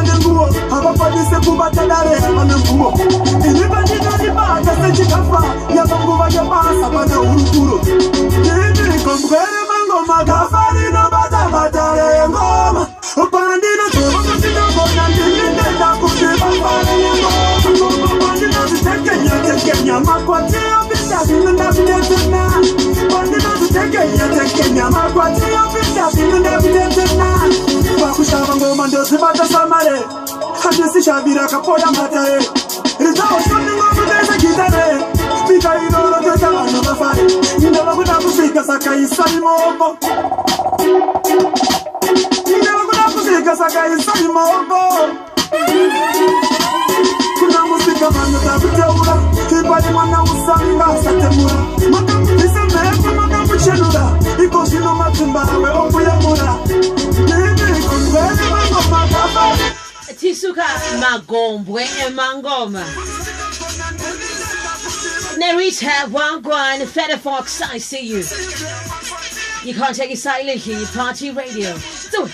banenguo abapolisi kubatadare banenguo ilibandika libata sechikafa yabanguba yabasa bana urukuro nini kombere mangoma kafari no bata batare ngoma upandino tobakasino bona ndinda kuziba fare ngoma bandino tekenya makwati obisa sinda bidetena bandino tekenya makwati obisa sinda bidetena wakushaba ngoma ndo zibata samare hadisi shabira kapoya matae rizao shoni ngoma neza kitare bika inoro teta bano bafare indaba kuna kusika sakai salimobo indaba kuna kusika sakai salimobo kuna musika mano tabuteura kibali mana usanga satemura makamu isembe makamu chenura ikoshino matumba we okuyamura Tisuka Magombwe and Mangoma. Nerita Wangwan, Feather Fox, I see you. You can't take it silently, party radio. Do it.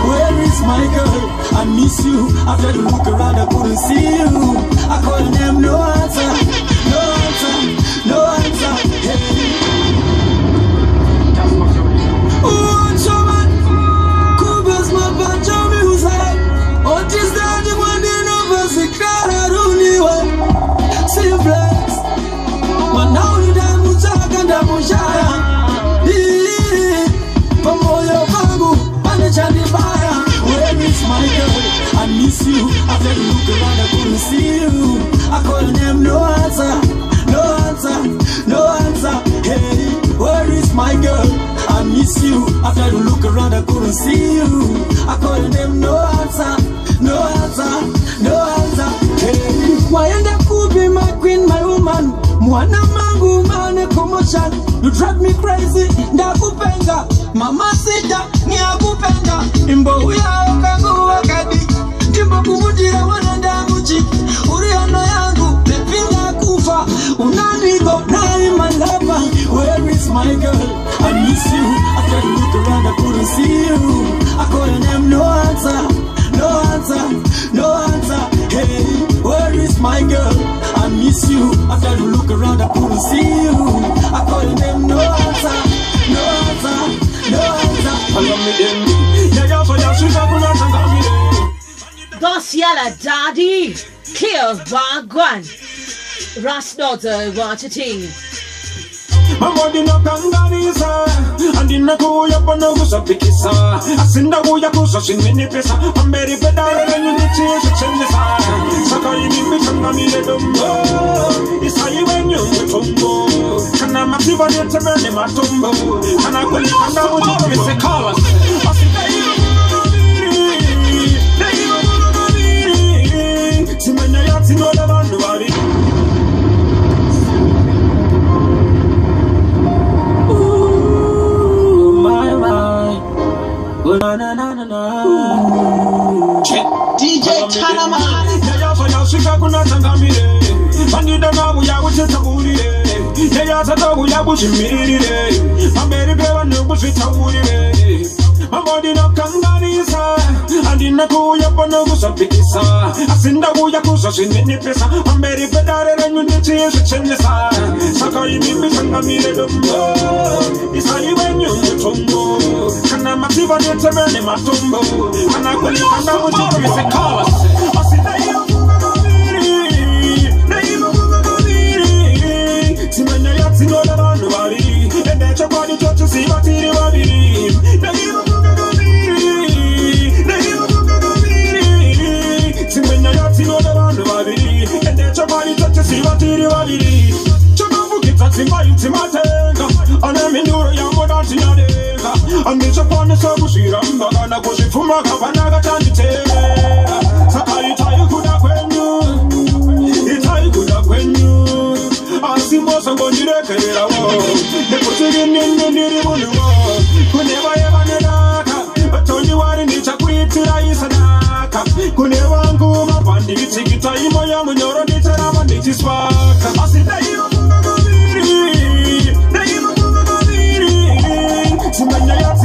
Where is my girl? I miss you. I tried to look around, I couldn't see you. I called them, no answer, no answer, no answer. Hey. Oh, Chaman, Kuba's my bunch of music. Oh, this daddy one in over the car, I don't know. Simplex. But now you damn Mutaka and Damushaya. Pamoyo Babu, and the Chandi Baya. Where is my girl? I miss you. I tried to look around, I couldn't see you. I call them, no answer, no answer, no answer. Hey, where is my girl? I miss you. I tried to look around, I couldn't see you. I call them, no answer, no answer, no answer. Hey, why end up could be my queen, my woman? Mwana mangu mane commotion. You drive me crazy, ndakupenga. Mama sita, ni akupenda. Imbo uya okagu wakadi. Imbo kumudira wananda muchi. Uriano yangu, pepinga kufa. Unanigo, nai my lover. Where is my girl? I miss you. I tried to look around, I couldn't see you. I call them, no answer, no answer, no answer. Hey, where is my girl? I miss you. I tried to look around, I couldn't see you. I call them, no answer, no answer, no answer. Gosiala Daddy, Clear Wagwan, Rasnota Wachating. Mamodi no kanganisa andina kuya pano kusapikisa asinda kuya kusashini pesa amberi pedale nyuti chichendesa sakai mimi kanga mile dombo isai wenyu mutombo kana matiba yetemene matombo kana kweli kanga uji pese kawas asinda iyo timenya yati no da bandu bari. DJ Tanaman. Mamodi no kanganisa andina kuya pano kusapikisa asinda kuya kusashini pesa amberi pedale nyuti chichendesa sakai mimi kanga mile dombo isai wenyu mutombo kana matiba yetemene matombo kana kweli kanga uji pese kawas asinda iyo timenya yati no da bandu bari ende chokoni chochu si batiri bari timenya yati no da bandu bari ende chokoni chochu si batiri bari chokavu kitati timatenga aneminduro ya modati nyadeka anichopone sokushiramba kana kushifuma kapana katanditeme sakai tayi kuda kwenyu itai kuda kwenyu asimosa ngondirekerera wo nekutiri nini ndiri munhu wo kuneva yeva nenaka toni wari ndichakuitira isadaka kune vangu mapandi vitsikita imo ya munyoro ndicharava ndichiswaka asidaiva mungagaviri timenya yati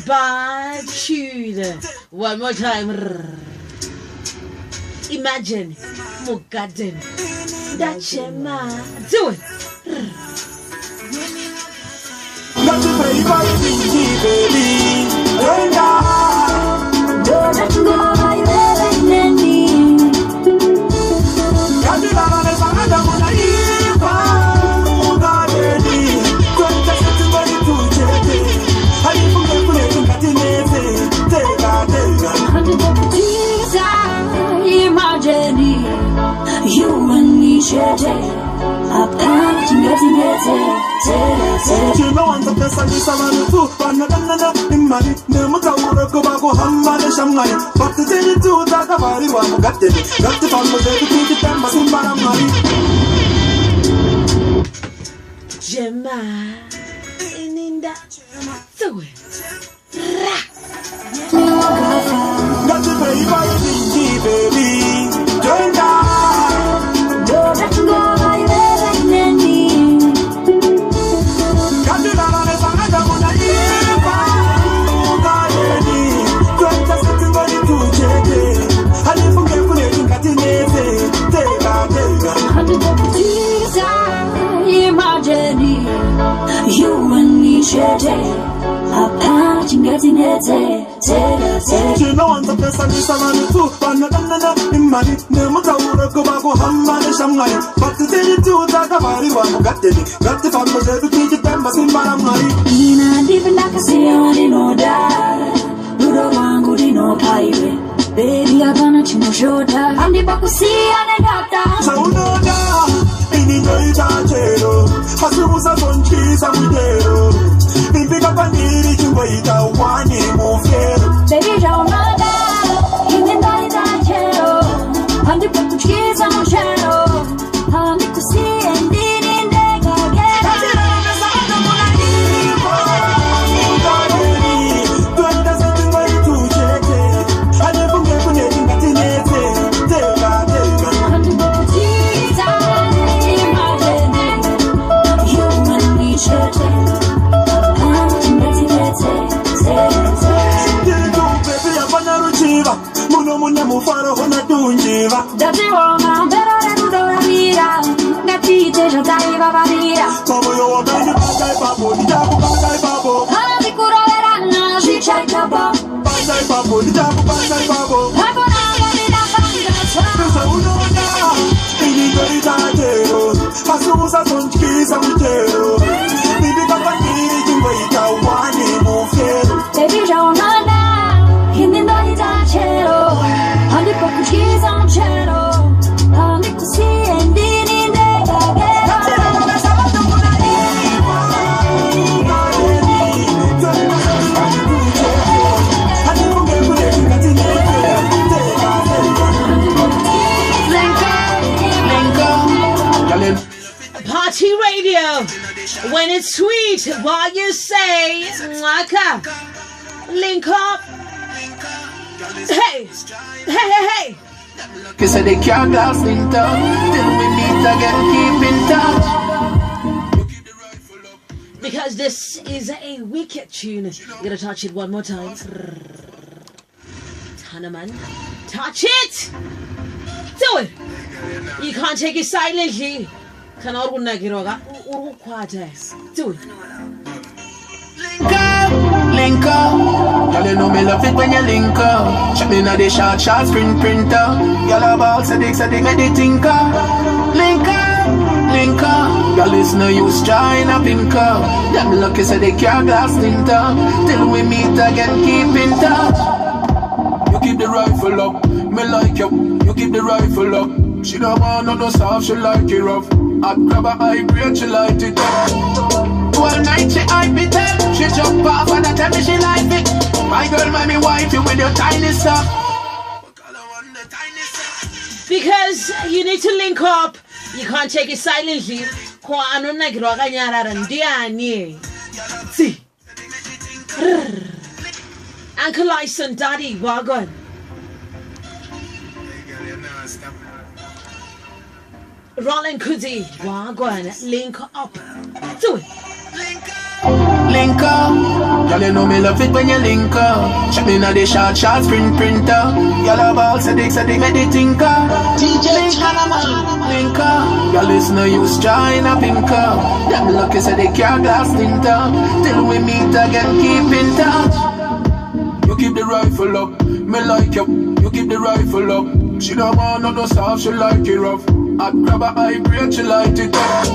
Bad tune. One more time. Imagine Mugaden. That's your man. Do it. Got to pray for you, baby. Don't let go, I let me. Got to love me, but I don't want to leave. Oh, God, baby. Don't just let me to check it. I need to get to got in it. Imagine you and me share it. You know I'm the best and this I'm too. But no, money. Never go back home, man. But the day you do that, I've already got it. Got the fun with everything to them, but I'm money. Gemma in that. Do it. Got to pray for you, baby. Don't die. Don't let go, I let me. Got to love me, but I don't want to leave. Oh, God, baby. Don't just let me to check it. I need to get to got in it. Imagine you and me share it. You know I'm the best and this I'm too. But no, money. Never go back home, man. But the day you do that, I've already got it. Got the fun with everything to them, but I'm money. In a different like I say, I know that. You don't want good in no pirate. Baby, I'm gonna chill no shoulder. I'm the back to see and the doctor. So no doubt, in the night I tell. As soon as I don't kiss, I'm with you. Pick up and need you wait a one move here. Baby, don't matter. In the night I tell. I'm the back to kiss and shadow. I'm the see and in the again. Muno mufaro hona dunjiva. Dati wona pero renudo la mira. Gati te jo dai babarira. Como yo bani pagai papo, diabu pagai papo. Hala di kuro verana, si chai tabo. Pagai papo, diabu pagai papo. Agora la vida panga. Pesa uno na, ini gari tatero. Asusa sonchisa mutero. Bibi kapani jumbaita wani mufero. Baby jona na, hindi ndai tatero. I'm the fucking cheese on channel. I'm the see and in the Party radio. When it's sweet, what you say? Mwaka. Link up. Hey. Cause they can't last in town. Till we meet again, keep in touch. Because this is a wicked tune. You gotta touch it one more time. Tanaman. Touch it! Do it! You can't take it silently. Do it. Link up. Y'all you know me love it when you link up. Check me now the short screen printer. Y'all about sadik me the tinker. Link up. Y'all listen to you trying to pink up. Them lucky say they can't glass tinter. Till we meet again, keep in touch. You keep the rifle up, me like you. You keep the rifle up. She don't want no soft, she like it rough. I grab her eye brain, she light it up. All night she hype it up. She jump off and I tell me she like it. My girl, mommy, wife you with your tiny stuff. Because you need to link up. You can't take it silently. See. Uncle Lyson, Daddy, Wagon. Roland Kudi, Wagon, link up. Do it. Link up. Y'all you know me love it when you link up. Check me now the short printer. Y'all about say they make the thinker. Deejay Tanaman. Link up. Y'all listen to you join a pink up. Them lucky say they can't glass tinter. Till we meet again, keep in touch. You keep the rifle up, me like you. You keep the rifle up. She don't want no soft, she like it rough. I grab a high break, she light it up.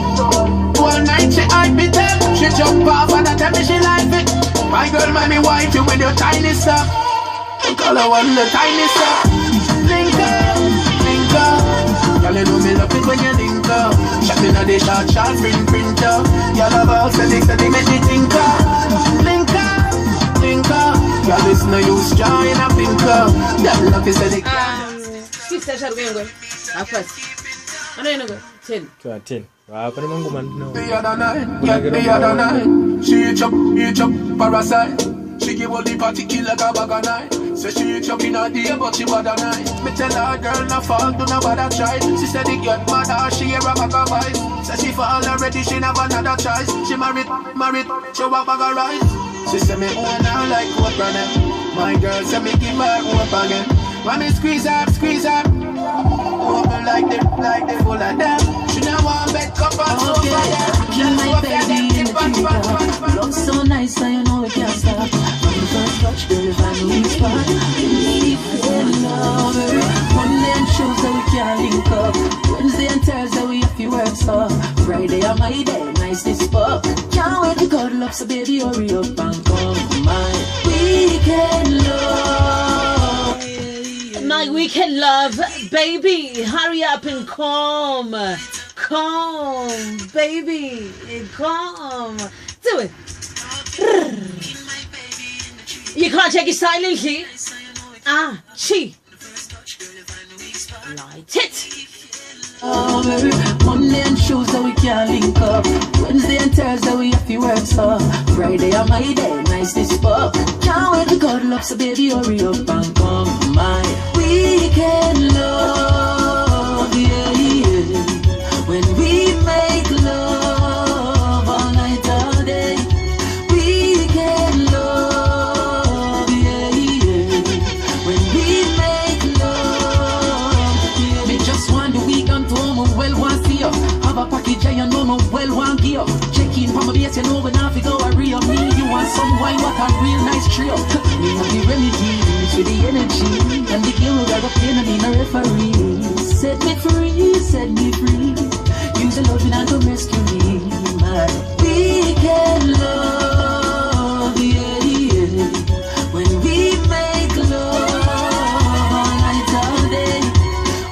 One night she hype it up. She jump off and I tell me she like it. My girl, mommy, wife you with your tiny stuff. Call her one the tiny stuff. Link up, link up. Y'all you know me love it when you link up. Shot me now the short printer. Y'all about say they make me think up. Link up, link up. Y'all listen to you join a pink up. Them lucky say they Excuse me, I'm going. I don't know. 10. 10. Apa ni manggu mana? The other night, she eat up, parasite. She give all the party kill like a bag of night. Say she eat up in a day, but she bad a night. Me tell her girl na fall, do not bother try. She said it get mad, she hear a bag of vibes. Say she fall already, she never another choice. She married, she want bag of rice. She say me own her like what running. My girl say me give her hope again. When me squeeze up. Open like they full of them. She now want bed cup and sofa. Kill my baby in the tree. Looks so nice, so you know we can't stop. From the first touch, girl, if I know we spot. We feel lover. Monday and Tuesday we can't link up. Wednesday and Thursday we have to work so. Friday on my day, nice this fuck. Can't wait to cuddle up, so baby hurry up and come my weekend love. My weekend love, baby, hurry up and come, baby, come, do it. You can't take it silently. She light it. Monday and Tuesday we can't link up. Wednesday and Thursday we have to work so. Friday on my day, nice this fuck. Can't wait to cuddle up, so baby hurry up and come my weekend love, yeah. When we make love all night all day. Weekend love, yeah. When we make love, yeah. Me just want the weekend to home, well want see you. Have a package and you know me well want gear. Check in from my base, you know when I go a real me. You want some wine, what a real nice trio. Me have the remedy with the energy. And the game will grab a plane and be a referee. Set me free, set me free. Use the love and come rescue me. My weekend love, yeah. When we make love all night all day.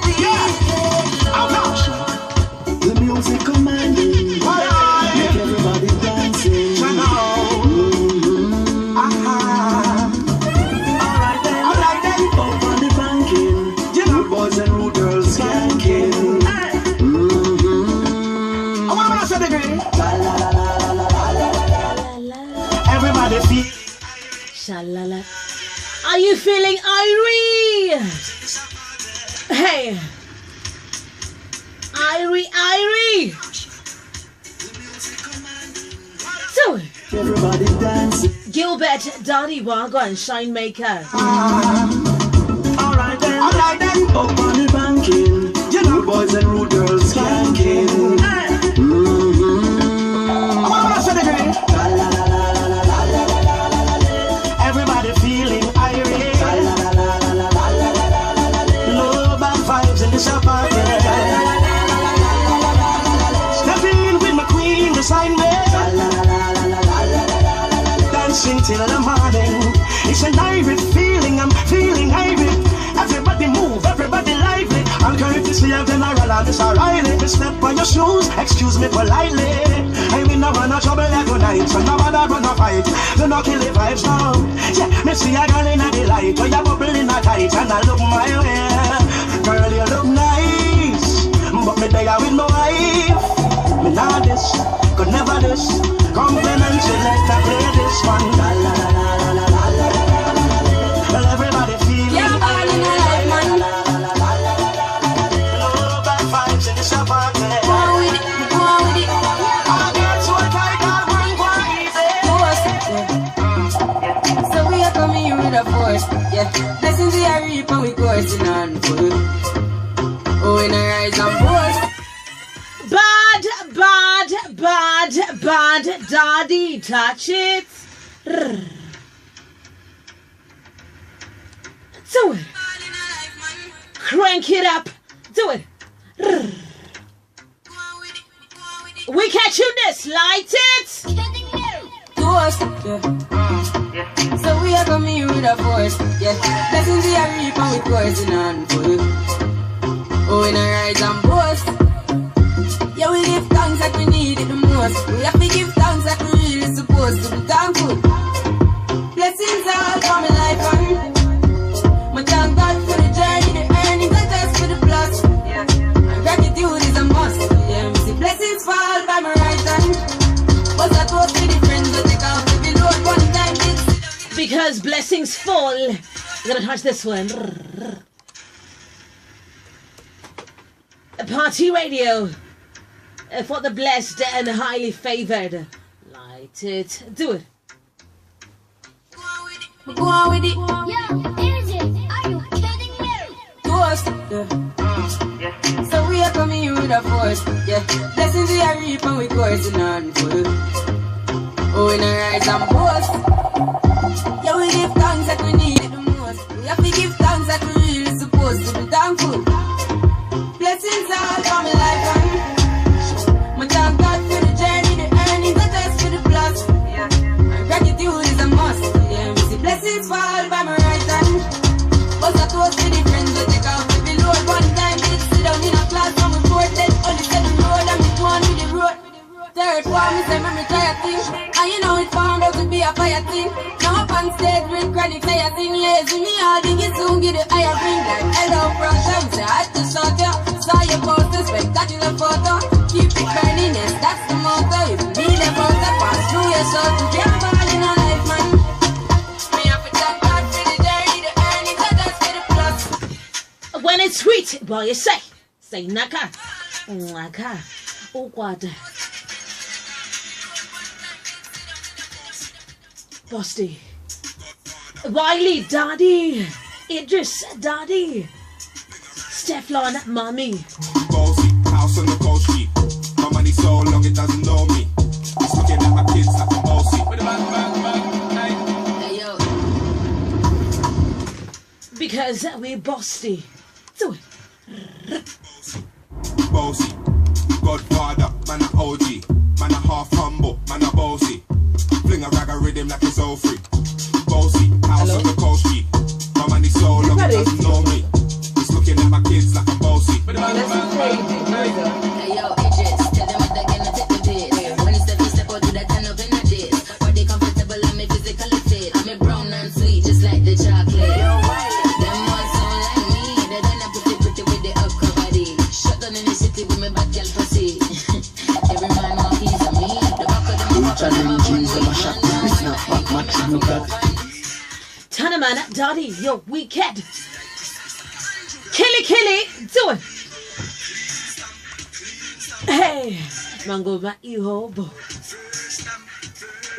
Weekend love. The music commanding, make everybody dancing. Alright then. Up on the banking, rude boys and rude girls skanking. I want to say the green. Everybody feel. Shalala. Are you feeling irie? Hey. Irie. So, Everybody dancing. Gilbert, Daddy Wago and Shine Maker. Alright then. Up on the banking, rude boys and rude girls skanking. I want to say the green. Everybody feeling irate. Love and vibes in this apartment. Stepping in with my queen beside me. Dancing till the morning. It's an irate feeling, I'm feeling irate. Everybody move, everybody lively. I'm courtesy of General and Miss O'Reilly. Step on your shoes, excuse me politely. I mean, no one a trouble every night, so no one a run a fight. Do not kill the vibes now. Yeah, me see a girl in the light, where you bubble in a tight, and I look my way. Girl, you look nice, but me there with my wife. Me not this, could never this. Compliment select, I play this one. La la la la la la la la. Well, everybody feeling. Yeah, man, in a life, man. Love and vibes in this apartment. Go on with it. All girls so tight, all one easy. yeah. Blessings we are reap and we coursing on full. Oh, in a rise and boast. Bad, daddy, touch it. Do it. Crank it up. Do it. We catch you this. Light it. Toast, yeah. So we are coming here with a force, yeah. Blessings we are reap and we coursing on full. Oh, in a rise and boast. Yeah, we give thanks that we need it the most. We have to give thanks that we really supposed to be thankful. Blessings all for my life and my thank God for the journey, the earnings, and test for the plus. Yeah, and gratitude is a must. Yeah, we see blessings fall by my right hand, but that was for the friends that take off the load one time. Because blessings fall. We're gonna touch this one. Party radio. For the blessed and highly favored. Light it. Do it. Go on with it. Yeah, energy. Are you kidding me? Toast, yeah. So we are coming here with a force, yeah. Blessings we are reap and we coursing on full. Oh, in a rise and boast. Yeah, we give thanks that we need it the most. We have to give thanks that we really supposed to be thankful. Blessings all for my life and my thank God for the journey, the earnings, the test for the plus. Yeah, and gratitude is a must. Yeah, we see blessings fall by my right hand, but that was for the friends that take off the load one time. Let's sit down in a class from a board, then only set the road and we go on with the road. Third one, me say me try a thing, and you know it found out to be a fire thing. Now up on stage with chronic fire thing, lazy me all think it soon get the higher ring. Like hello brother, me say I just shot ya, saw your poster, spectacular photo. Keep it burning, yes that's the motto. If you need a photo, pass through your soul to get all in a life man. Me have to thank God for the journey, the earnings, and that's for the plus. When it's sweet, boy, you say naka. Oh God. Busty. Wiley, daddy. Idris, daddy. Steflon, mommy. Bossy, house on the coast street. My money so long it doesn't know me. It's looking at my kids like a bossy. Hey yo. Because we busty. Do it. Bossy, Godfather, man a OG. Man a half humble, man a bossy. Fling a rag a rhythm like it's all free. Bossy, house on the coast street. My money so long it doesn't know me. It's looking at my kids like I'm bossy. Hey yo, Idris, tell them what they're gonna take the piss. When it's step out, do that turn up in the dish. Body comfortable, I'm a physically fit. I'm a brown and sweet, just like the chocolate. Them ones sound like me, they're gonna pretty with the up body. Shut down in the city with my bad girl pussy. Every man want piece of me. The back of them up, Tanaman, daddy, yo, wicked. Killy, do it. Hey, mango ma ihobo.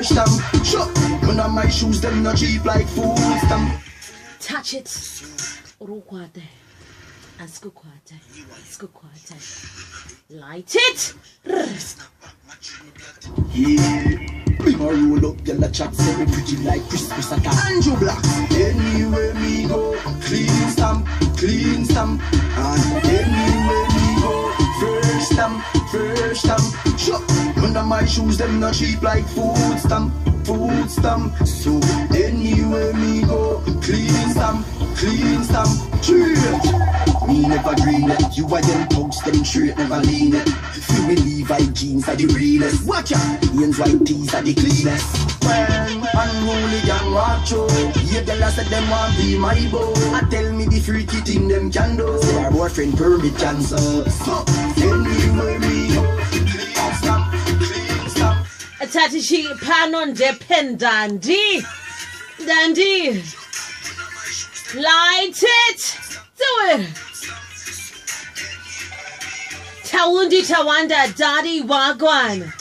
Stamp, shut. None of my shoes, them not cheap like food stamp. Touch it. Urukwate. Askukwate. Light it. Yeah. Bring a roll up, yellow chaps, very pretty like Christmas at Andrew Black. Anywhere me go, clean stamp. And anywhere me go, first stamp. Shut. None of my shoes, them not cheap like food stamp. So anywhere me go, clean stamp. Straight. Me never green it. You are them thugs, them straight, never lean it. Feel me Levi jeans are the realest. Watch out, Ian's white tees are the cleanest. When unruly gang watch you, yeah, the last of them want be my beau. I tell me the freaky thing them can do. Say our boyfriend permit cancer. So anywhere me go, clean stamp. Tatishi panon depend dandy. Light it. Do it. Tawundi Tawanda, daddy wagwan.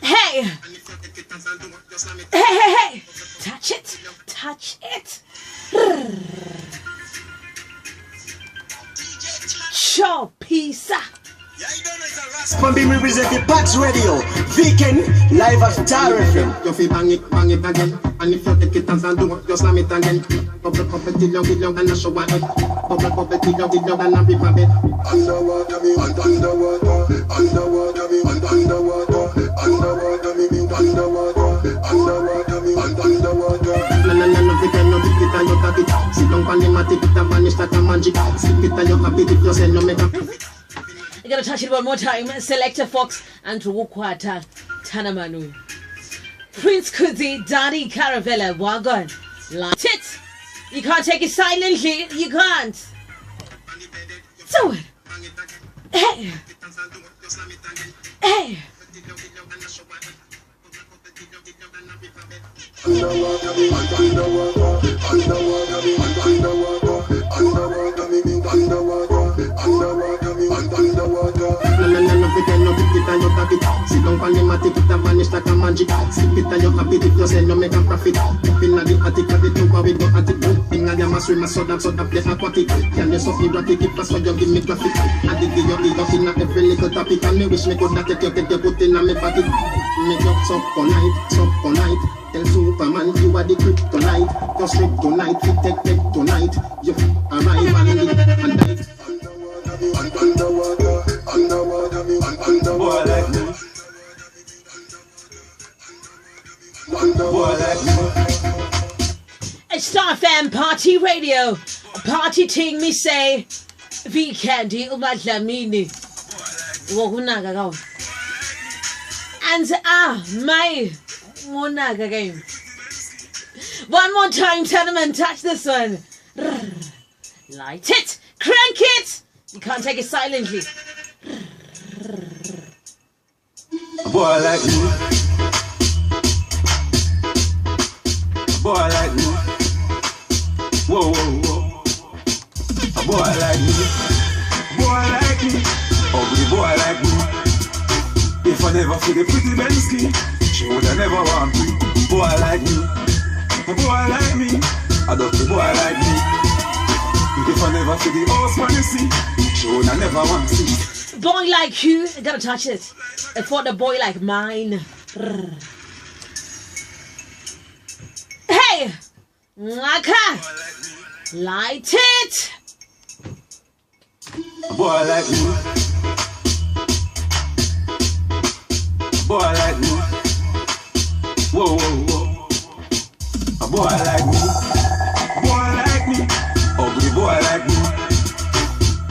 Hey! Hey! Touch it! Touch it! Show pizza! Spambi representing Patch Radio, Weekend live at StarFm. You feel bang it again. And if you take it and do it, just slam it again. Bubble till you and a show it. Bubble till you and a rip a bit. Underwater me, underwater me, underwater me, underwater me, underwater. No, pretend no big it and you got it. Sit down on the mat, it vanish like a magic. Slip it and you happy if you say no make a. You gotta touch it one more time. Selector Fox and Deejay Tanaman. Prince Kudzi, Daddy Caravella, Wagon. Light it. You can't take it silently. You can't. Do it. Hey. Hey. No, pretend no big it and you got it. Sit down on the mat, it vanish like a magic. Slip it and you happy if you say no make a profit. Up in the attic of the tuba with no attic. In a yama swim a soda play aquatic. Can you suffer erratic if that's what you give me graphic. I did give you in every little topic. And me wish me could not take you get your put in a me pocket. Make you suck all night. Tell Superman you are the kryptonite. Just straight tonight, you take tonight. You arrive and night. Underwater me, boy like me. Boy like me. It's StarFm Party Radio. Party ting me say. Weekend umadlamini. Wokunaga kawo. And my monaga game. One more time, Tanaman, touch this one. Light it, crank it. You can't take it silently. Boy like me. Boy like me. Whoa, whoa, whoa. A boy like me. Boy like me. Ugly boy like me. If I never forget pretty Bensky, she woulda never want me. Boy like me. A boy like me. A dirty boy like me. If I never forget the horse man you see, she woulda never want to see. Boy like you, I gotta touch it. And for the boy like mine. Hey! Mwaka! Light it! Boy like me. Boy like me. Whoa, whoa, whoa. A boy like me. Boy like me. Ugly boy like me.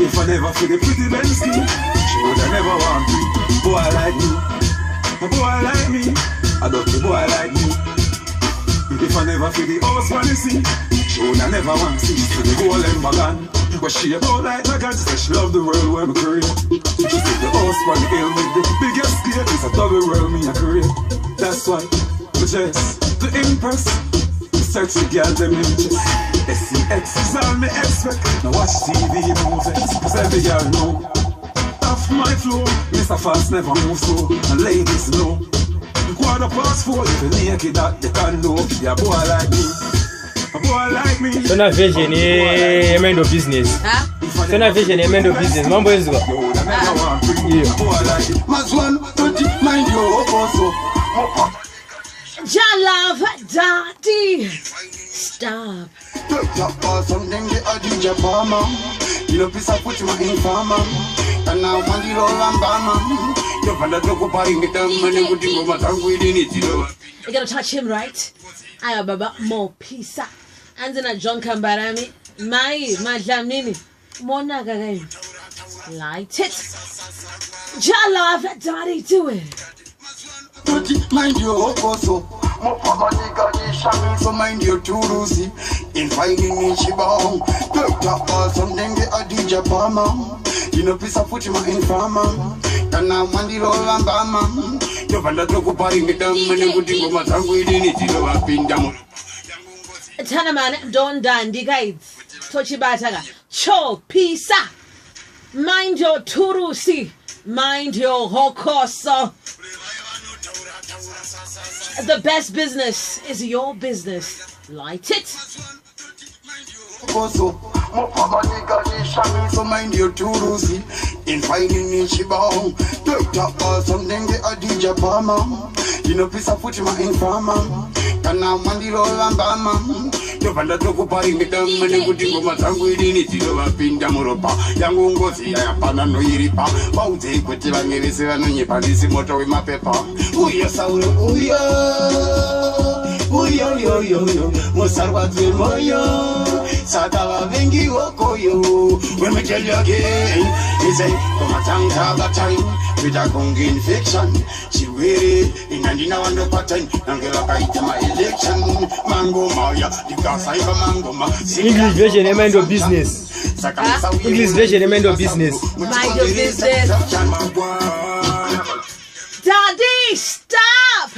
If I never feel the pretty Bensky, she woulda never want me. Boy like me. A boy like me. A dirty boy like me. If I never feel the horse man you see, she woulda never want to see. To the golden wagon, but she about like a god. Said she love the world where me career. She said the horse man the hill with the biggest gear. It's a double world me a career. That's why we just to impress. Search the girl them interest. SCX is all me expect. Now watch TV movies, cause every girl know. Off my floor, Mr. Fast never move slow. And ladies know. 4:15, if you naked that they can know. Yeah, boy like me. A boy like me. So na vision end of business. So na vision end of business. Mambo yezu. Yeah. Mas one, don't you mind your also. Love Daddy. Stop. Something the Deejay Tanaman. You know, piece of put you in farmer. And now one little lambama. You find that local party with them and you would go my tongue within it, you know. You gotta touch him, right? I have about more pizza. And then a John Cambarami. My Jamini. Mona Gagain. Light it. Love Daddy, do it. Mind your also. So mind your Turusi. In finding me, she bound. Something the Deejay Tanaman. You know, piece of put you in farmer. And now one little lambama. You find that local party with them and you would go my tongue within it, you know, I've been down. Tanaman, don't dandy guides. Tochi Bataga. Cho, pizza. Mind your Turusi. Mind your Hokoso. The best business is your business. Light it. So mind your tourism in finding in Shibong. Don't talk about something get a DJ Palmer. You know, piece of put my informer. Can I man the roll and bama? You find a talk party with them when you put it over some good in it. You have been Damuropa. Young won't go see I have no iripa. Bounty put you and give it and you police motor with my paper. Oh, yes, I will. Oh, yeah. Oh, yo, yo, yo, yo. Mosarwa to Moyo. Satava Vengi Okoyo. When we tell you again, he say, come a tank have a time with a conga infection. She weary in and in a wonder pattern. And get a kite my election. Mango Maya, the gas I have mango ma. English version, I mind of business. English version, I mind of business. Mind your business. Daddy, stop!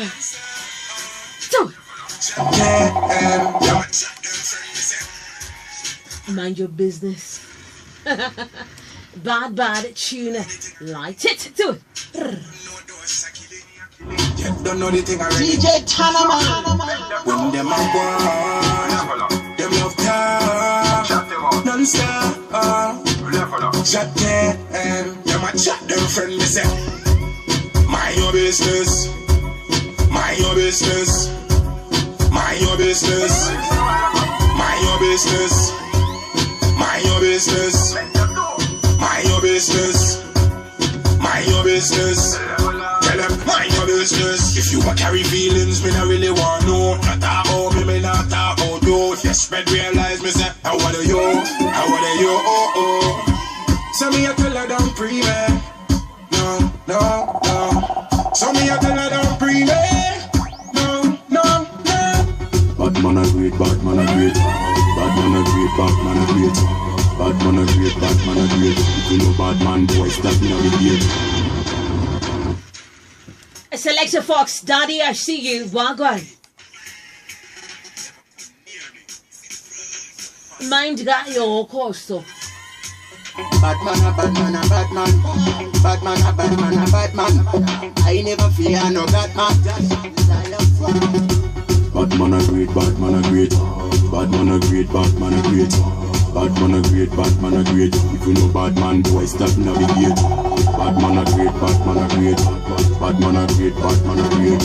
Mind your business. Bad tune. Light it. Do it. Don't know the thing already. Deejay Tanaman. When them a born, them love talk, non-stop. Chat them, them a chat them friend. Me say, mind your business, mind your business, mind your business, mind your business, mind your business, mind your business, mind your business. Tell them, mind your business. If you a carry feelings, me not really want no. Not talk about me not talk about you. If you spread realize me say, how are you? How are you? Oh, oh. So me a tell her don't pre me. No. So me a tell her don't pre me. No. Bad man a great, bad man a great. Bad man a great, bad man a great. Bad man a great, bad man a great. If you know bad man, boy, stop navigate. Selector Fox, Daddy, I see you. Wagwan. Mind got your course, though. Bad man. I never fear no God man. Bad man a great, bad man a great. Bad man a great, bad man a great. Bad man a great, bad man a great. If you know bad man, boy, stop navigate. Bad man a great, bad man a great. Bad man a great, bad man a great.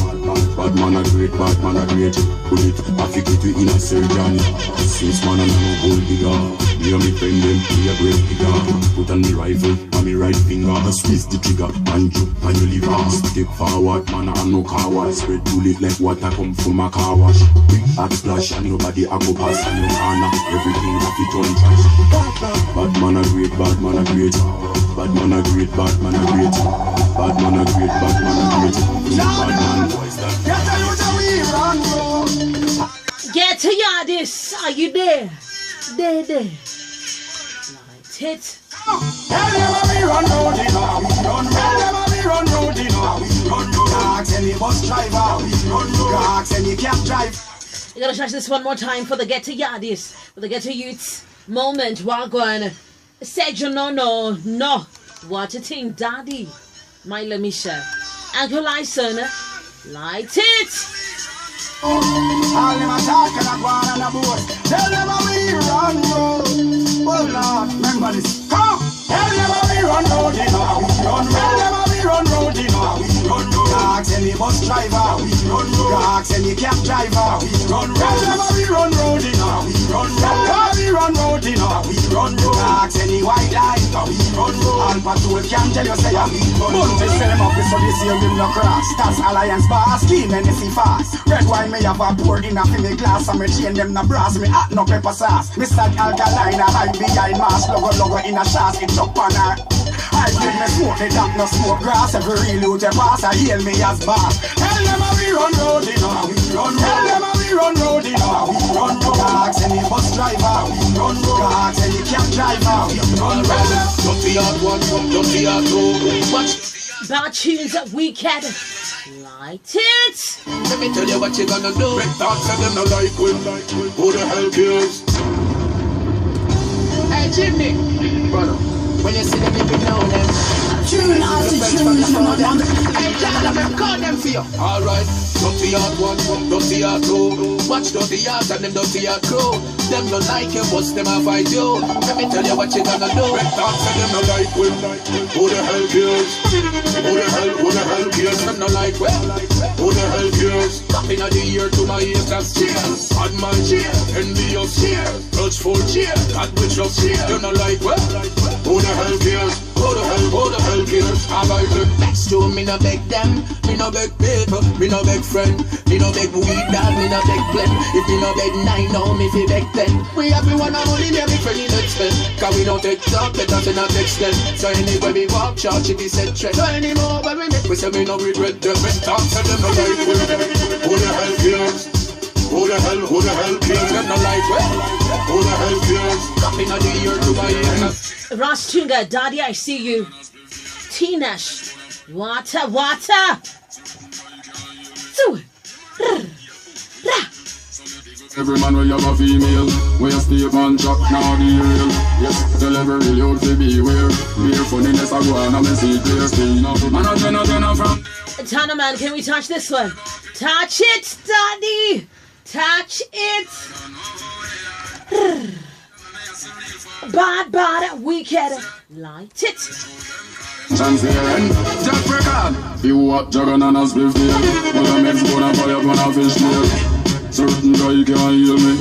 Bad man a great, bad man a great. Put it, I think it in a surgeon. Since man and no gold digger. Me and me friend them, me a great digger. Put on the rifle, on me right finger. Squeeze the trigger, and jump on your liver. Step forward, man, I'm no car wash. Spread bullet like water come from a car wash. Big hot splash, and nobody a go pass on your corner. Everything that fit on trash. Bad man a great, bad man a great. Bad man a great, bad man a great. Bad man a great, bad man a great. Bad man, boys that. Get to Yardis. Are you there? There. Light it. Tell them how we run road, you know. Tell them how we run road, you know. Ask any bus driver. Ask any cab driver. You gotta touch this one more time for the Get to Yardis, for the Get to Youths moment. Wagwan. Said you no. What a thing, Daddy. My Lamisha. Uncle Lyson. Light it. All them attack and a go on a boat. Tell them how we run road. Oh Lord, remember this. Come, tell them how we run road, you know. Tell them how we run road, you know. Ask any bus driver. Ask any cab driver. Tell them how we run road, you know. Tell them how we run road, you know. Ask any white eye. All patrol can tell you say I'm Bunty sell them up so this year will no cross. That's Alliance bar scheme and see fast. Red wine me have a pour in a me glass and me chain them na brass. Me hot no pepper sauce. Me start alkaline a hide behind mask. Logo in a shots. It's up on her. I give me smoke, they don't no smoke grass. Every real loot a pass, I hail me as boss. Tell them how we run road, you know. Tell them how we run road, you know. Ask any bus driver. Ask any cab driver. Don't be hard one, don't be hard two. Bad tunes that we can. Light it. Let me tell you what you gonna do. Make thoughts and them no like when. Who the hell cares? Hey, Jimmy. Brother. When you see the people know them. Tune out the tunes, you know them. Gentlemen, call them for you. Alright, dirty heart one, dirty heart two. Watch dirty heart and them dirty heart crew. Them don't like you, but them have fight you. Let me tell you what you gonna do. Red talk say them don't like we. Who the hell cares? Who the hell cares? Them don't like we. Who the hell cares? Tapping at the ear to my ears, that's cheer. Bad man cheer, envious cheer, grudgeful cheer, that which of cheer. Them don't like we. Who the hell cares? Who the hell cares? How about it? Next to me no beg them, me no beg people, me no beg friend, me no beg weed dog, me no beg blend. If me no beg 9, now me fi beg 10. We everyone a money, me every friend in expense. Cause we don't take talk, better say not extend. So anywhere we walk, short, she be said trend. So anymore when we make, we say me no regret them. When talk, say them no like we. Who the hell cares? Who the hell cares? Them no like we. Who the hell cares? Tapping at the ear to my ear. Ross Tunga, Daddy, I see you. T-Nash, water. So, every man will have a female. We a stay on track, now the real. Yes, tell every real youth to beware. Beer funniness I go on and me see clear. Stay up, man a jenna from Tanaman, can we touch this one? Touch it, Daddy. Touch it. Bad, wicked. Light it. Chance here and Jack record. You what Jagan and us beef deal. But I make spoon and fire upon a fish meal. Certain guy can't heal me.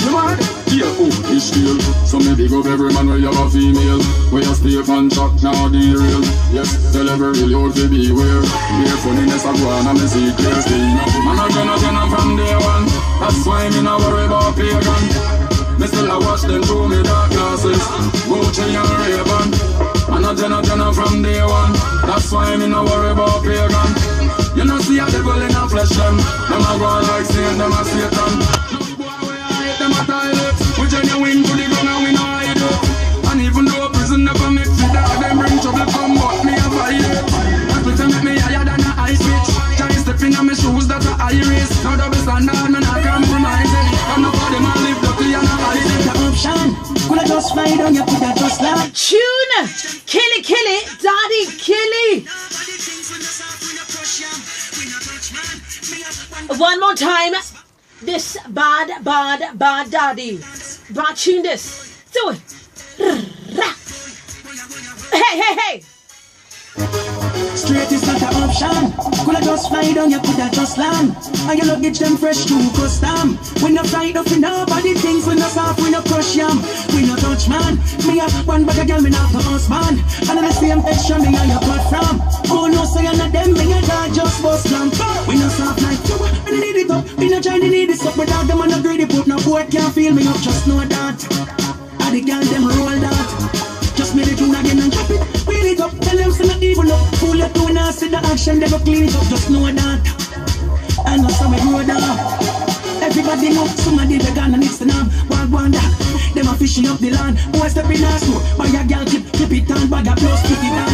You mad? Yeah, fish deal. So me big up every man where you have a female. Where you stay on track, now the real. Yes, tell every real youth to beware. Beer funniness I go on and me see clear. Stay up. Man a jenna from day one. That's why me no worry about pagan. Me still a watch them through me dark glasses. Gucci and Ray-Ban. And a jenna from day one. That's why me no worry about pagan. You know see a devil in a flesh them. Them a go like saying them a Satan. No boy where I hate them a toilet. We genuine to the ground and we no hide it. And even though prison never mix with that, them bring trouble come but me a fight it. People tell me higher than a ice bitch. Try stepping on my shoes that a iris. Now double standard man I compromise it. And no for them I live dirty and a hide it. The option, could I just find on you, could I just laugh? Tune, kill it, Daddy, kill it. One more time. This bad Daddy. Brought tune this. Do it. Hey. Straight is not an option. Could I just fly down, you could I just land. And your luggage them fresh to custom. We no fight up in nobody things, we no soft, we no crush yam. We no touch man. Me a one bag of girl, me not the husband. And in the same texture, me a your cut from. Oh no, say you're not them, me a dog just bust lamp. We no soft like you, we need it up. We no try to need this up, but dog them on no greedy put. No boy can't feel me up, just know that. And the girl them roll that. Just make the tune again and drop it. Wheel it up, tell them say not evil up. Fool you too and see the action, they go clean it up. Just know that. And that's how we grow down. Everybody know somebody they gonna mix the name. One that. Them a fishing up the land. Boy step in our store. Buy a girl keep it on. Bag a plus, keep it on.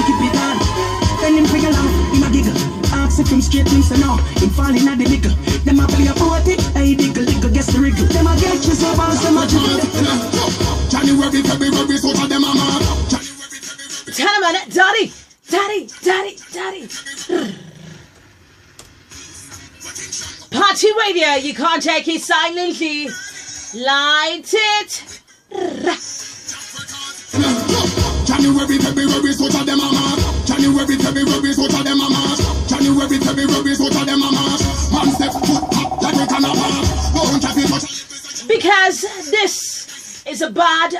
Tell him figure out, him a giggle. Ask if him straight, him say no. Him falling at the nickel. Them a play a party. Hey, diggle, guess the wriggle. Them a get you so fast, them a jiggle. January, February, so them a mad. Tanaman, Daddy. Party radio, you can't take it silently. Light it. January, February, so them a mad. January, February, so them a mad. January, February, so them a mad. Man step foot up like we can have. Because this is a bad.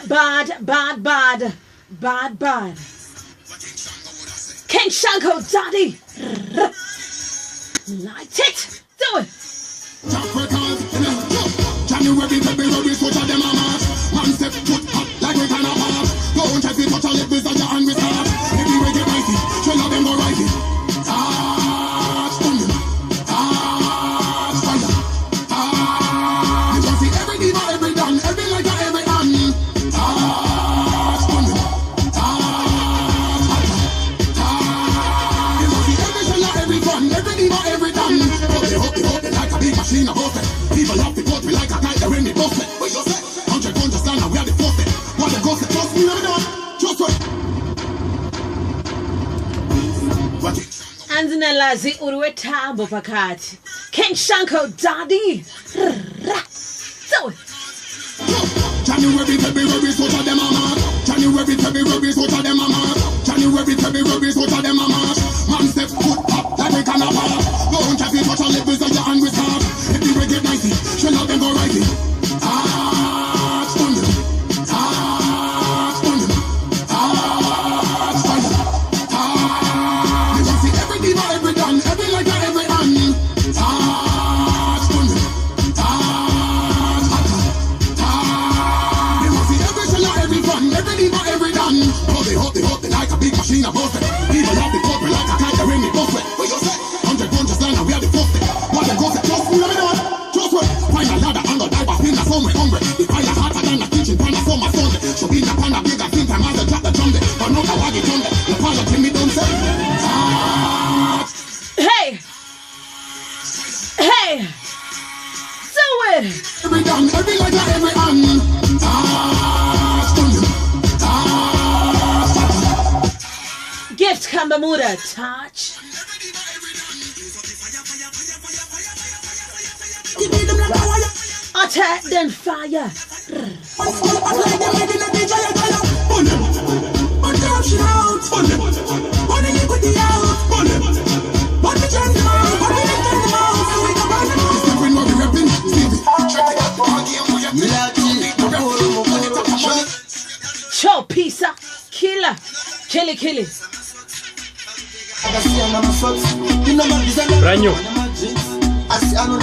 King Shanko, Daddy. Light it. Do it. January, February, so them a mad. Man step foot up like we can have. Don't try to touch a lip, this is your hand with heart. Every way get righty, trail of them go righty. Touch them, touch fire. You can see every diva, every done, every lighter, every hand. Touch them, touch fire. You can see every seller, every fun, every diva, every done. Hope they like a big machine, a host. People love the boat, we like a kite, they're in the post. What you say? 100 pounds to stand, and we are the post. What the ghost, trust me, never know. Trust me. Anzinalazi urwethambo phakathi. King Shanko Daddy. So January, February, so to them mama. January, February, so to them mama. January, February, so to them mama. Man step foot up, like we can have a. Don't have to touch a lip with your hand with heart. If you break it nicely, she'll have them go righty. Machine above it. People have the corporate like a kite, ring it, both way. What you say? 100 punches line and we are the first thing. What them go say? Just let me know. Just wait. Find a ladder and go dive off in a somewhere hungry. The fire hotter than the kitchen pan for my Sunday. So in a pan a bigger thing time as I drop the drum there. But not a waggy drum there. The fire Jimmy don't say. Hey! Hey! Do it! Every done, every like every Gift Kambamuda, touch. Attack then fire. Cho pizza, killer, killy.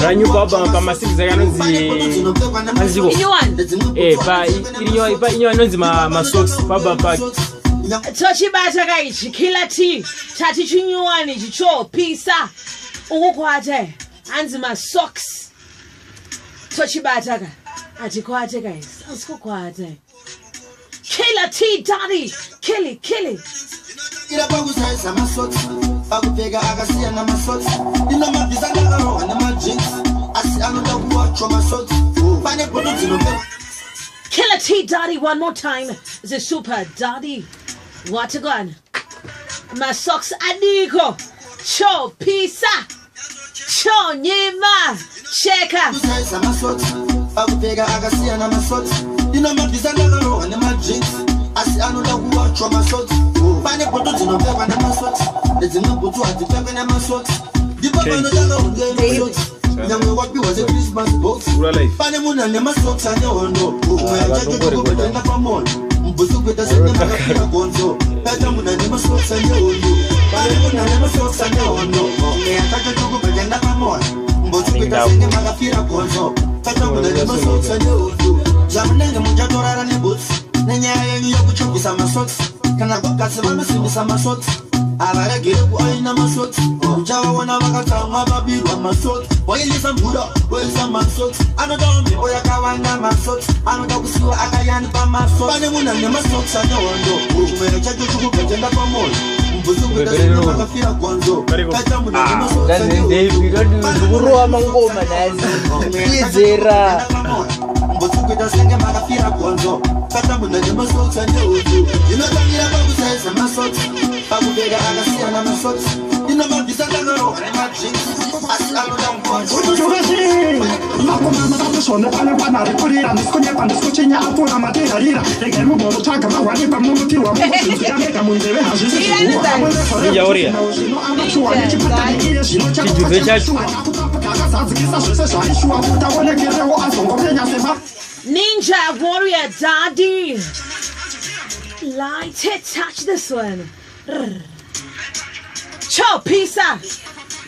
Ranyu baba pamasiku zakanonzi anziko pa inyo anonzi ma socks baba pa tochibata kaichi killer tea tati chinyuwani chicho pizza ukukwate anzi ma socks tochibata ka atikwate guys asikukwate killer tea daddy killy ila bagusaisa masocks akupega akasia na masocks ina mabizanga karo na majinks asi anoda kuachwa masocks pane product no Killer T Daddy one more time. The super daddy. What a gun. My socks adiko. Cho pizza. Cho nyima. Sheka. Bagusaisa masocks akupega akasia na masocks ina mabizanga karo na majinks asi anoda kuachwa masocks pane product no pepa na masocks ezino butu atipepa na masocks dipa no danga unge masocks nyamwe wapi was a Christmas box pane muna ne masocks anya ondo umwe jajo ko betenda pamon mbuzu kweta senya makafika gonzo peta muna ne masocks anya ondo pane muna ne masocks anya ondo umwe jajo ko betenda pamon mbuzu kweta senya makafika gonzo peta muna ne masocks anya ondo jamnenge mujatorara ne boots nenya yenyu yokuchukisa masocks kana bakasi bamesibisa masocks abaragire ku aina masocks ujawa wana bakatanga babirwa masocks oyilisa mbuda oyisa masocks anodombe oyakawanga masocks anodakusiwa akayani pa masocks bane muna ne masocks anondo umere chacho chukupetenda pamoyo mbuzu kwetasina makafira gonzo kata muna ne masocks ndikuruwa mangoma nazi izera mbuzu kwetasina makafira gonzo kata muna ne masocks anondo inotangira bakusaisa masocks bakubeka akasia na masocks inomabizanga karo na majinks asi anoda mgonzo makomama bamushone pale banarikurira ndisikunyeka ndisikucinya apura matirarira egemu bono taka mawani pamuti wa musinzi yameka munzebe hajishishikuwa Nijauria Kijuve chachu Ninja Warrior Daddy. Light it, touch this one. Cho pizza.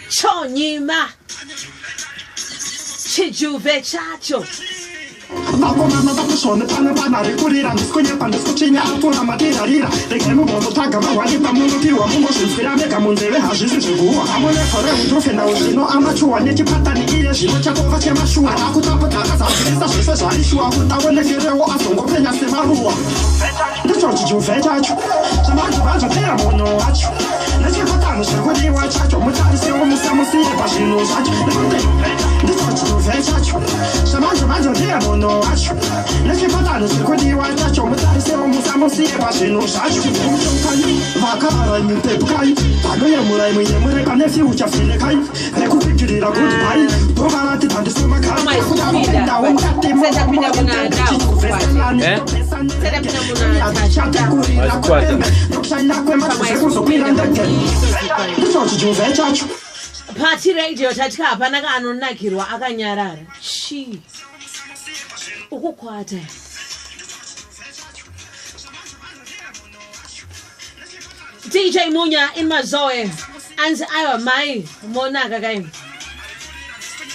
Cho nyima. Chijuve chacho. makomama bamushone pale banarikurira ndisikunyeka ndisikucinya apura matirarira egemu bono taka mawani pamuti wa musinzi yameka munzebe hajishishikuwa amonekore utufe na uzino amachuwa nechipatani iye zvino chakova chemashuwa akutapota akazadzirisa zvese zvaishuwa kutaonekerewo azongopenya semaruwa ndicho chijuve chacho zvamanje vazvopera munhu wacho nechipatani zvekudiwa chacho mutarisewo musamusiye pazvinhu zvacho ndicho chijuve chacho zvamanje vazvopera munhu wacho nechipatani zvekudiwa chacho mutarisewo musamusiye musica se non sa ci kai va cara in te kai tago ya murai kane si ucha fine kai ne ku fikiri la good bye to garante tante soma kai da un katte mo da mina buna da Party radio tatika hapana kanonakirwa akanyarara shi ukukwata DJ Munya in Mazoe and Iowa Mai Monaka game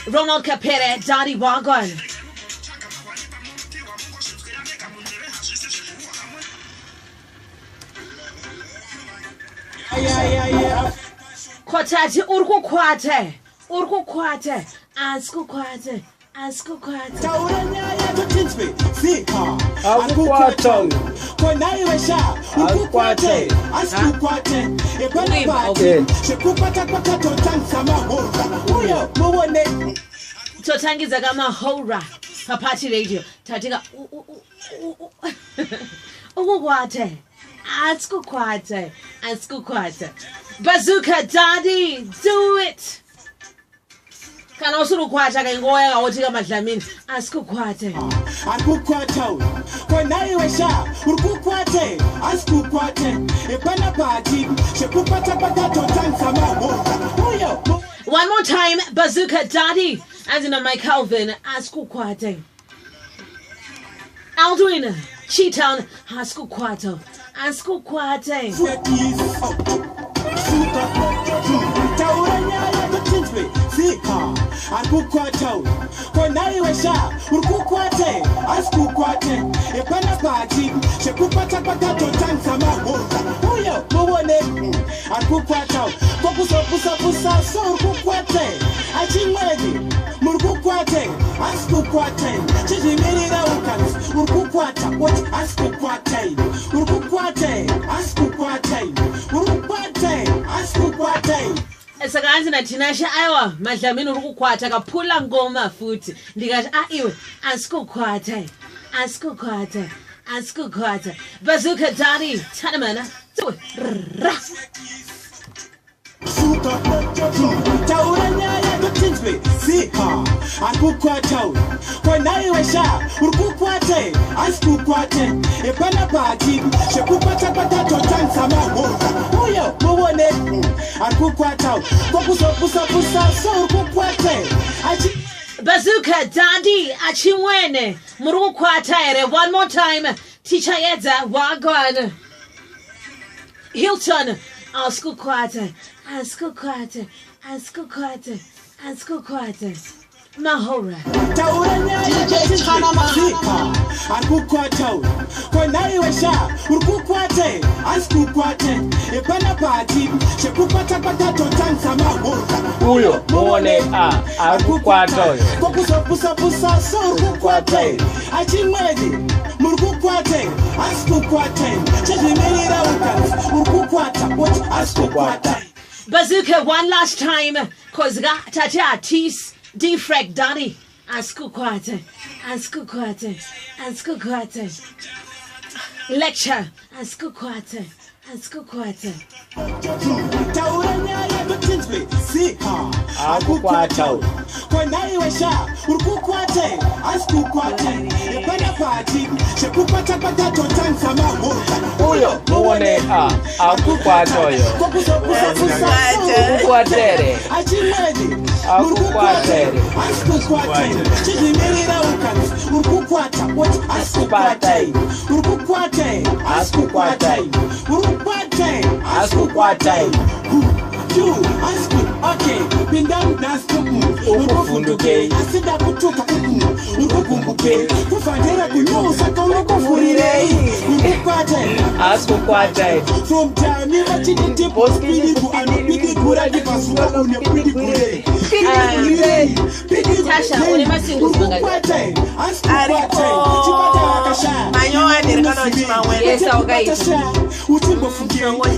Ronald Capere Daddy Wagon Kwatati urkukwate askukwate Tauranya ya tutinzwe Sika Akukwata Konaiwesha Ukukwate Askukwate Ebana bati Shekupata kwa kato tansama hora Uyo muone Totangiza kama hora Party radio tatika ukukwate askukwate Bazooka Daddy do it Kana usurukwata kengoya kawothika madlamini asikukwate Akukwata Konaiwesha Ukukwate Askukwate Ebana bati Shekupata kwa kato tansama hora Uyo One more time Bazooka Daddy as in my Calvin askukwate Aldwin Cheetown askukwate Tauranya ya tutinzwe Sika Akukwata Konaiwesha Ukukwate Askukwate Ebana bati Shekupata kwa kato tansama hora Uyo muone Akukwata Pusa so ukukwate Achimwezi Murukukwate Askukwate Chijimirira ukans Urukukwata What askukwate Urukukwate Sakanzi na Tinasha aiwa madlamini urukukwata kaphula ngoma futhi ndikathi iwe asikukwate Bazooka Daddy Tanaman Tauranya ya tutinzwe Sika Akukwata Konaiwesha Ukukwate Askukwate Ebana bati Shekupata kwa kato tansama hora Uyo muone Akukwata Pusa so ukukwate Bazooka Daddy achimwene murukukwata ere one more time Teacher Yedza Wagwan Hilton askukwate Mahora Tauranya Deejay Tanaman Akukwata Konaiwesha Ukukwate Askukwate Ebana bati Shekupata kwa kato tansama hora Uyo muone akukwata Pusa so ukukwate Achimwezi Murukukwate Askukwate Chijimirira ukans Urukukwata What askukwate Bazooka one last time cause tata tease defrag Daddy askukwate lecture askukwate Tauranya ya tutinzwe Sika Akukwata Konaiwesha Ukukwate Askukwate Ebana bati Shekupata kwa kato tansama hora Uyo muone akukwata Ukukwatere Achimwezi Akukwatere Askukwate Chijimirira ukans Urukukwata What askukwate Urukukwate You ask me, okay, Pindam Naskum, Urufunduke, Asida Kutuka, Urupumbuke, Kufandera Kunusa, Komokufurire, Askukwate from time you watch it, Tipos, Pidiku, and Pidikura, the Pasua, on your Pidikure. Tasha, what am I saying? Yes, okay.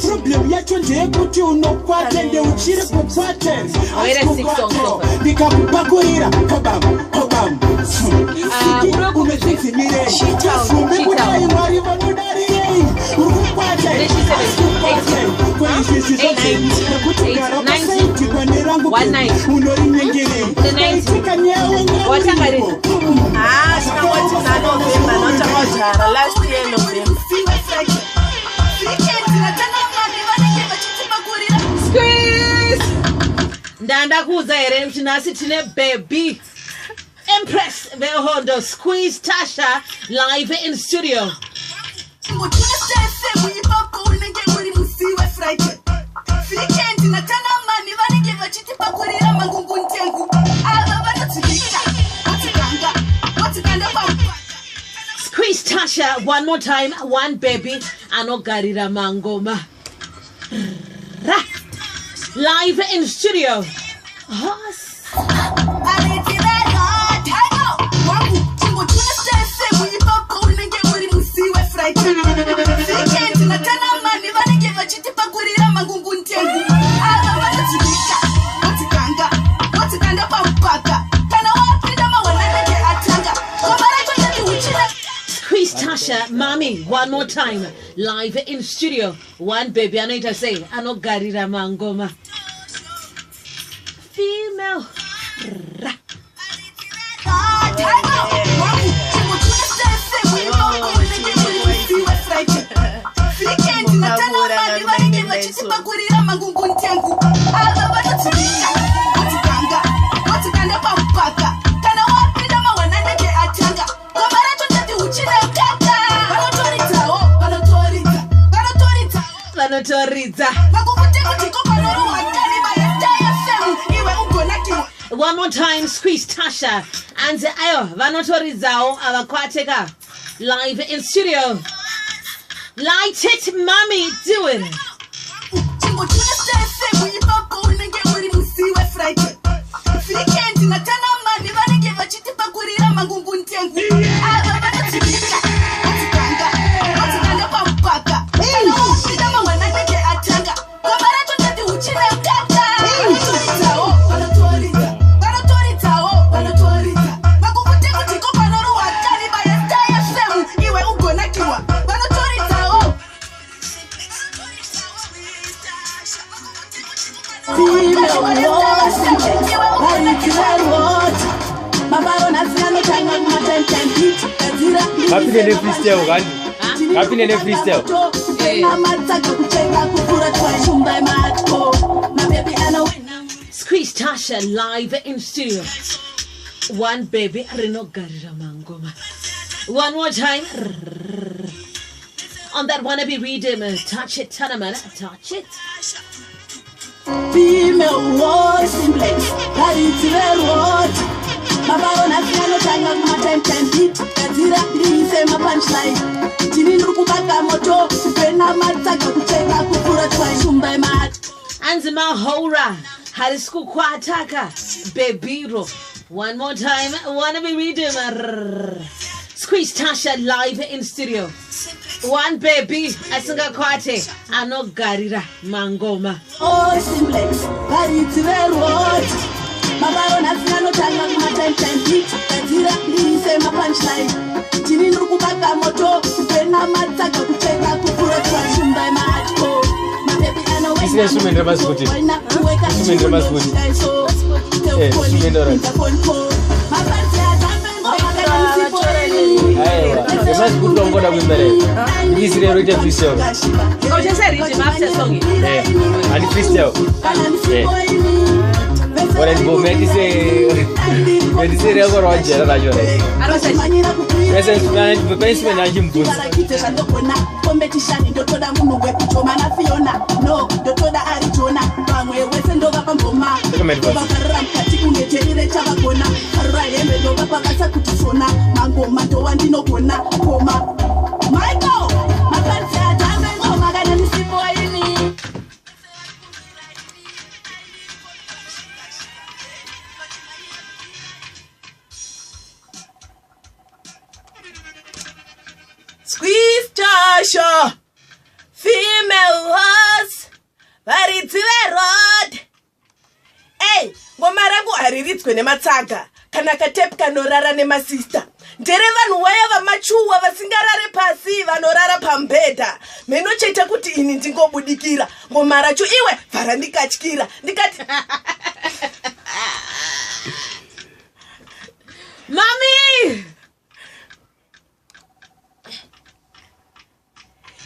Problem yacho nje kuti unokwatende uchire kukwate ndikakupakurira kobam Cheetown mwari vanodari Last year November. Squeeze! Ndanda kuza ere mchinasi tine baby Empress Vehondo Squeeze Tasha live in studio. Squeeze Tasha one more time, one baby, anogarira mangoma. Live in studio. Squeeze Tasha, mommy, one more time, live in studio. One baby, I know what I say. Anogarira mangoma. Female. One more time, Squeeze Tasha and ayo vanotorizao avakwateka live in studio. Light it, mommy, do it. Happy New Freestyle, right? Happy New Freestyle. Squeeze Tasha live in studio. One baby, Rinogarira mangoma. One more time. On that wannabe rhythm, touch it, Tanaman, touch it. Female was in place, that is the word. Mama on a piano time of my 10 beat. Kazira, please say my punchline. Tini Rukubaka moto, Pena Mataka, Kucheka, Kukura, Shumba Mat. Anzima Hora, Harisku Kwataka, Bebiro. One more time, wannabe rhythm. Squeeze Tasha live in studio. One baby, Asunga Kwate, Anogarira mangoma. Oh, simplex, that is the word. Mama on a piano time of my 10 beat. Kazira, please say my punchline. Tini Rukubaka moto, Pena Mataka, Kucheka, Kukura, Shumba Mat. My baby, I know This is Sumen Ramas Putin. Sumen Ramas Putin. Sumen Ramas. The most good long got a winner. This is the original freestyle. Oh, just said it's after song. Yeah, and freestyle. Yeah. What I go make is a real Roger. I don't say. Yes, I'm the basement. I'm good. Competition in the Toda Mumu, Tomana Fiona, no, the Toda Arizona, Bangwe, Western Dova Pamboma, Babaram, Katikune, Chavakona, Ryan, Dova Pagasa Kutusona, Mango, Mato, and Dino Kona, Koma. Michael, my fancy, I'm going to see for me. Squeeze Tasha, female was, but it's the road. Hey, Gomarango Ariritsque Nematsaga, Kanaka Tep Kanorara Nema sister. ndere vanhu waya vamachuwa vasingarare pasi vanorara pambedha menocheta kuti ini ndingobudikira ngoma racho iwe vhara ndikatyira ndikati Mami!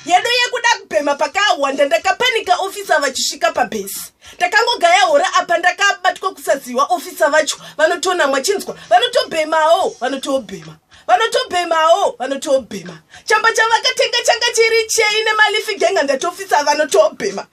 yedu yekuda kubhema pakawanda ndakapanika ofisa vachisvika pabhesi ndakangogaya hora apa ndakabatwa kusaziva ofisa vacho vanotona mwachinzwa vanotobhemawo vanotobhema chamba chavakatenga changa chiri cheine malifi genga ndatofisa vanotobhema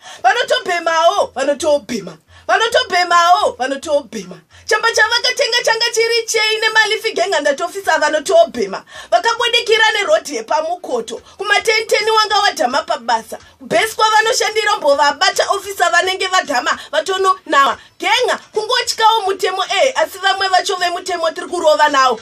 chamba chavakatenga changa chiri cheine malifi genga ndatofisa vanotobhema vakabudikira nerodhi yepamukoto kumatenteni wanga wadhama pabasa bhesi kwavanoshandira mbovabata ofisa vanenge vadhama vatononawa genga kungotyawo mutemo asi vamwe vacho vemutemo tiri kurova nawo